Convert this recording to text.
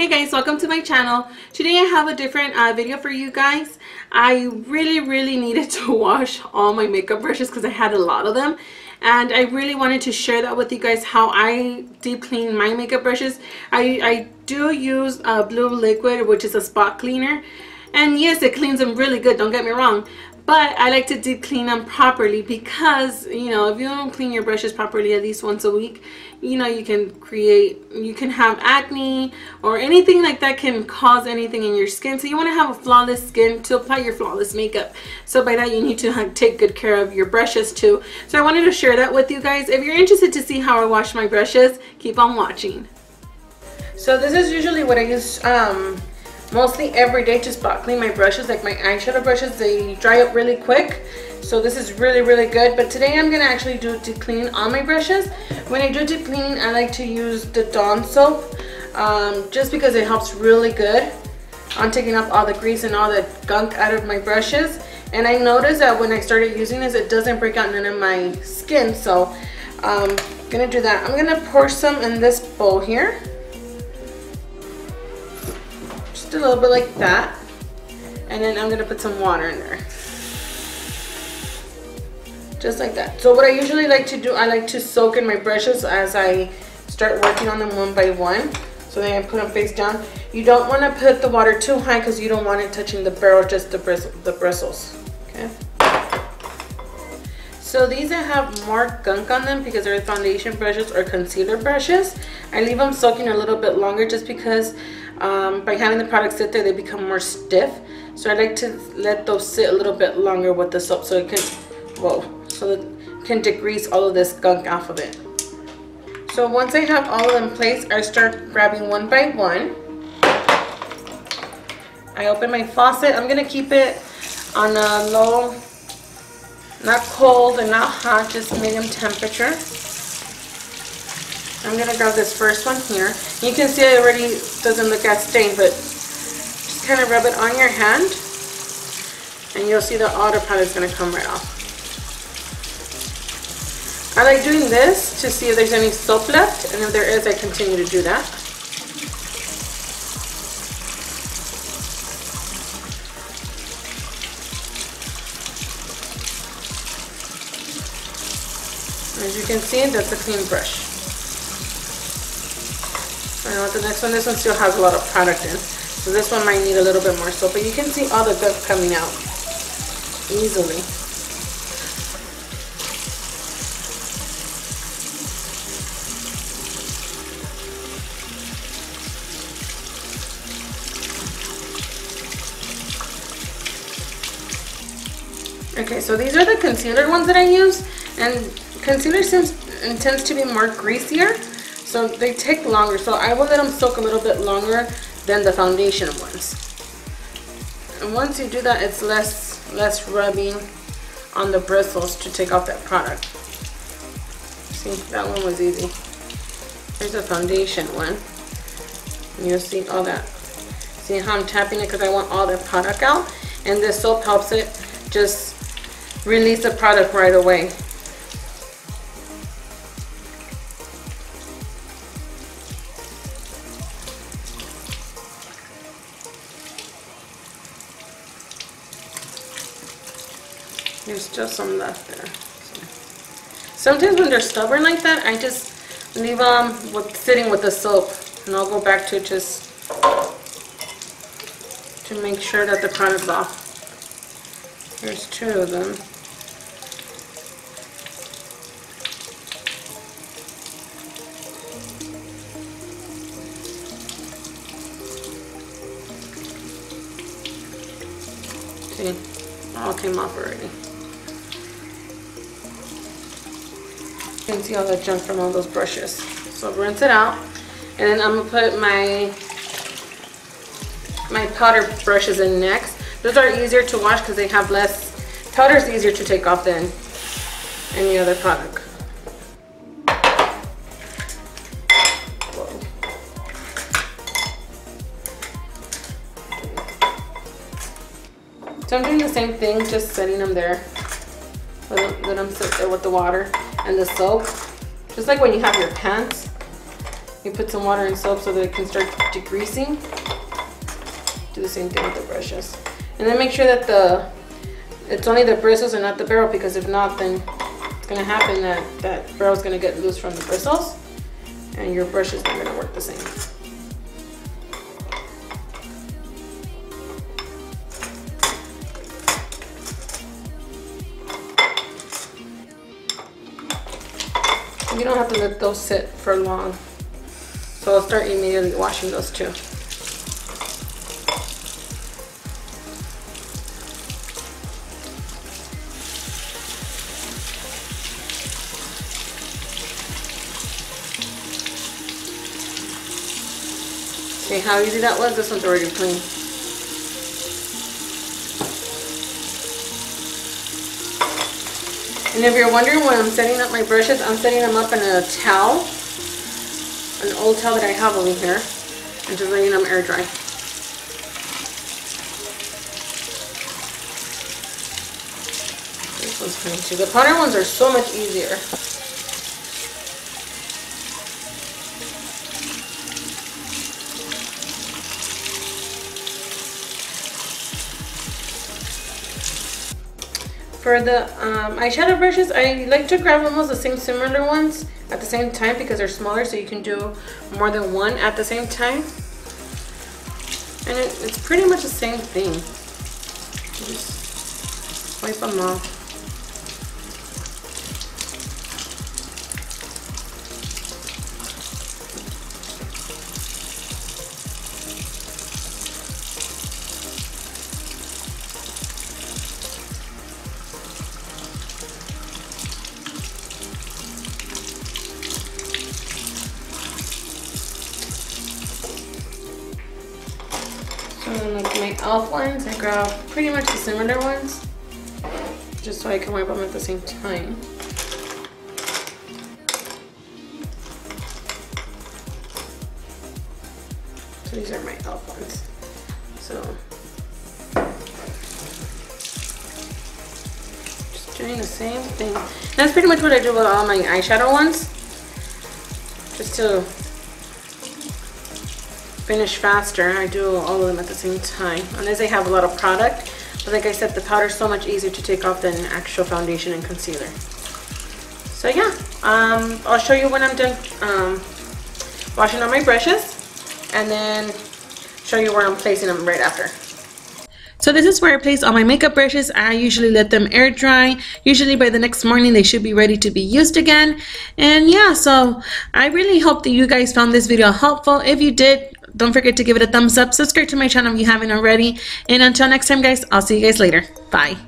Hey guys, welcome to my channel. Today I have a different video for you guys. I really needed to wash all my makeup brushes because I had a lot of them, and I really wanted to share that with you guys, how I deep clean my makeup brushes. I do use blue liquid, which is a spot cleaner, and yes, it cleans them really good, don't get me wrong, but I like to deep clean them properly because, you know, if you don't clean your brushes properly at least once a week, you know, you can have acne or anything like that can cause anything in your skin. So you want to have a flawless skin to apply your flawless makeup. So by that, you need to take good care of your brushes too. So I wanted to share that with you guys. If you're interested to see how I wash my brushes, keep on watching. So this is usually what I use mostly every day to spot clean my brushes. Like my eyeshadow brushes, they dry up really quick, so this is really good. But today I'm gonna actually do deep clean on my brushes. When I do deep cleaning, I like to use the Dawn soap, just because it helps really good on taking off all the grease and all the gunk out of my brushes. And I noticed that when I started using this, it doesn't break out none of my skin, so I'm gonna do that. I'm gonna pour some in this bowl here, a little bit like that, and then I'm gonna put some water in there, just like that. So what I usually like to do, I like to soak in my brushes as I start working on them one by one. So then I put them face down. You don't want to put the water too high because you don't want it touching the barrel, just the bristles. Okay. So these I have more gunk on them because they're foundation brushes or concealer brushes. I leave them soaking a little bit longer just because by having the product sit there, they become more stiff. So I like to let those sit a little bit longer with the soap so it can, so that it can degrease all of this gunk off of it. So once I have all of them placed, I start grabbing one by one. I open my faucet. I'm gonna keep it on a low, not cold and not hot, just medium temperature. I'm gonna grab this first one here. You can see it already doesn't look as stained, but just kind of rub it on your hand and you'll see the outer product is gonna come right off. I like doing this to see if there's any soap left, and if there is, I continue to do that. As you can see, that's a clean brush. I know the next one, this one still has a lot of product in, so this one might need a little bit more soap, but you can see all the gunk coming out easily. Okay, so these are the concealer ones that I use, and concealer tends to be more greasier, so they take longer. So I will let them soak a little bit longer than the foundation ones. And once you do that, it's less rubbing on the bristles to take off that product. See, that one was easy. Here's the foundation one. And you'll see all that. See how I'm tapping it because I want all the product out, and this soap helps it just release the product right away. There's still some left there. Sometimes when they're stubborn like that, I just leave them sitting with the soap, and I'll go back to it just to make sure that the product's off. There's two of them. See, all came off already. You can see all the junk from all those brushes. So rinse it out, and then I'm gonna put my powder brushes in next. Those are easier to wash because they have less, powder is easier to take off than any other product. Whoa. So I'm doing the same thing, just setting them there. Let them sit there with the water and the soap. Just like when you have your pants, you put some water and soap so that it can start degreasing. Do the same thing with the brushes. And then make sure that it's only the bristles and not the barrel, because if not, then it's gonna happen that barrel's gonna get loose from the bristles and your brush is not gonna work the same. You don't have to let those sit for long. So I'll start immediately washing those too. See how easy that was? This one's already clean. And if you're wondering when I'm setting up my brushes, I'm setting them up in a towel, an old towel that I have over here, and just letting them air dry. This one's clean too. The powder ones are so much easier. For the eyeshadow brushes, I like to grab almost the same similar ones at the same time because they're smaller, so you can do more than one at the same time. And it's pretty much the same thing. Just wipe them off. And like my e.l.f. ones, I grab pretty much the similar ones, just so I can wipe them at the same time. So these are my e.l.f. ones. So just doing the same thing. That's pretty much what I do with all my eyeshadow ones, just to finish faster. I do all of them at the same time, unless they have a lot of product. But like I said, the powder is so much easier to take off than actual foundation and concealer. So yeah, I'll show you when I'm done washing all my brushes, and then show you where I'm placing them right after. So this is where I place all my makeup brushes. I usually let them air dry. Usually by the next morning they should be ready to be used again. And yeah, so I really hope that you guys found this video helpful. If you did, don't forget to give it a thumbs up. Subscribe to my channel if you haven't already. And until next time, guys, I'll see you guys later. Bye.